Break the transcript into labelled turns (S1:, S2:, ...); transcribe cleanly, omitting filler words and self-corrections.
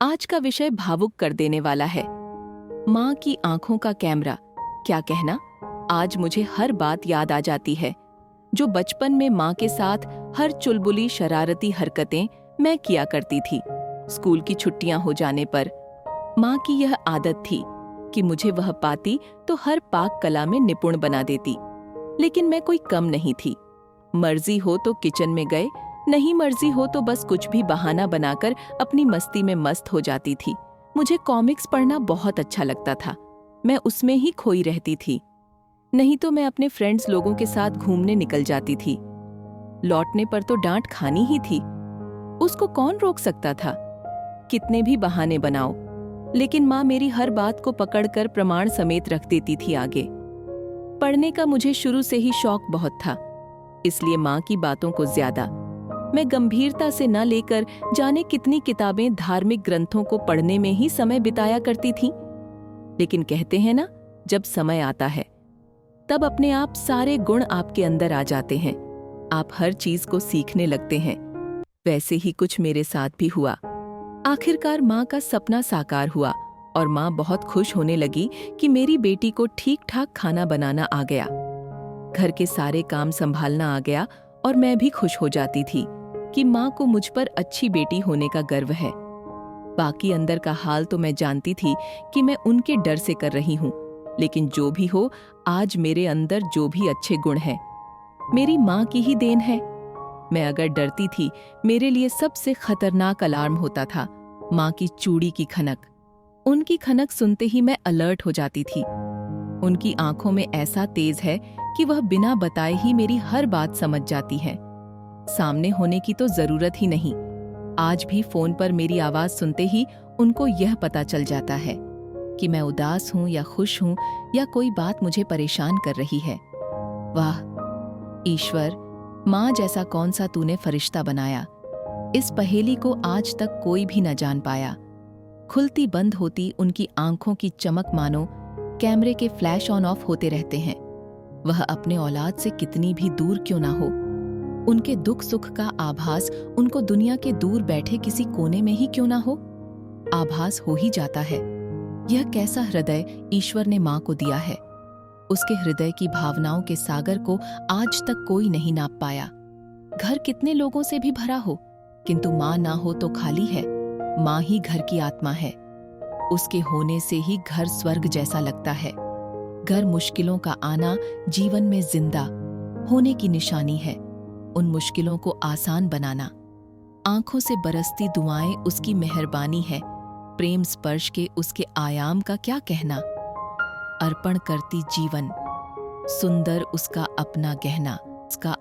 S1: आज का विषय भावुक कर देने वाला है। माँ की आंखों का कैमरा। क्या कहना, आज मुझे हर बात याद आ जाती है जो बचपन में माँ के साथ हर चुलबुली शरारती हरकतें मैं किया करती थी। स्कूल की छुट्टियां हो जाने पर माँ की यह आदत थी कि मुझे वह पाती तो हर पाक कला में निपुण बना देती। लेकिन मैं कोई कम नहीं थी। मर्जी हो तो किचन में गए, नहीं मर्जी हो तो बस कुछ भी बहाना बनाकर अपनी मस्ती में मस्त हो जाती थी। मुझे कॉमिक्स पढ़ना बहुत अच्छा लगता था। मैं उसमें ही खोई रहती थी। नहीं तो मैं अपने फ्रेंड्स लोगों के साथ घूमने निकल जाती थी। लौटने पर तो डांट खानी ही थी। उसको कौन रोक सकता था? कितने भी बहाने बनाओ, लेकिन माँ मेरी हर बात को पकड़कर प्रमाण समेत रख देती थी आगे। पढ़ने का मुझे शुरू से ही शौक बहुत था, इसलिए माँ की बातों को ज्यादा मैं गंभीरता से न लेकर जाने कितनी किताबें धार्मिक ग्रंथों को पढ़ने में ही समय बिताया करती थी। लेकिन कहते हैं ना, जब समय आता है तब अपने आप सारे गुण आपके अंदर आ जाते हैं। आप हर चीज को सीखने लगते हैं। वैसे ही कुछ मेरे साथ भी हुआ। आखिरकार माँ का सपना साकार हुआ और माँ बहुत खुश होने लगी कि मेरी बेटी को ठीक ठाक खाना बनाना आ गया, घर के सारे काम संभालना आ गया। और मैं भी खुश हो जाती थी कि माँ को मुझ पर अच्छी बेटी होने का गर्व है। बाकी अंदर का हाल तो मैं जानती थी कि मैं उनके डर से कर रही हूँ। लेकिन जो भी हो, आज मेरे अंदर जो भी अच्छे गुण हैं, मेरी माँ की ही देन है। मैं अगर डरती थी, मेरे लिए सबसे खतरनाक अलार्म होता था माँ की चूड़ी की खनक। उनकी खनक सुनते ही मैं अलर्ट हो जाती थी। उनकी आंखों में ऐसा तेज है कि वह बिना बताए ही मेरी हर बात समझ जाती है। सामने होने की तो जरूरत ही नहीं। आज भी फोन पर मेरी आवाज सुनते ही उनको यह पता चल जाता है कि मैं उदास हूं या खुश हूं या कोई बात मुझे परेशान कर रही है। वाह ईश्वर, माँ जैसा कौन सा तूने फरिश्ता बनाया। इस पहेली को आज तक कोई भी न जान पाया। खुलती बंद होती उनकी आंखों की चमक मानो कैमरे के फ्लैश ऑन ऑफ होते रहते हैं। वह अपने औलाद से कितनी भी दूर क्यों ना हो, उनके दुख सुख का आभास उनको दुनिया के दूर बैठे किसी कोने में ही क्यों ना हो, आभास हो ही जाता है। यह कैसा हृदय ईश्वर ने माँ को दिया है। उसके हृदय की भावनाओं के सागर को आज तक कोई नहीं नाप पाया। घर कितने लोगों से भी भरा हो, किंतु माँ ना हो तो खाली है। माँ ही घर की आत्मा है। उसके होने से ही घर स्वर्ग जैसा लगता है। घर मुश्किलों का आना जीवन में जिंदा होने की निशानी है। उन मुश्किलों को आसान बनाना। आंखों से बरसती दुआएं उसकी मेहरबानी है। प्रेम स्पर्श के उसके आयाम का क्या कहना। अर्पण करती जीवन, सुंदर उसका अपना गहना। उसका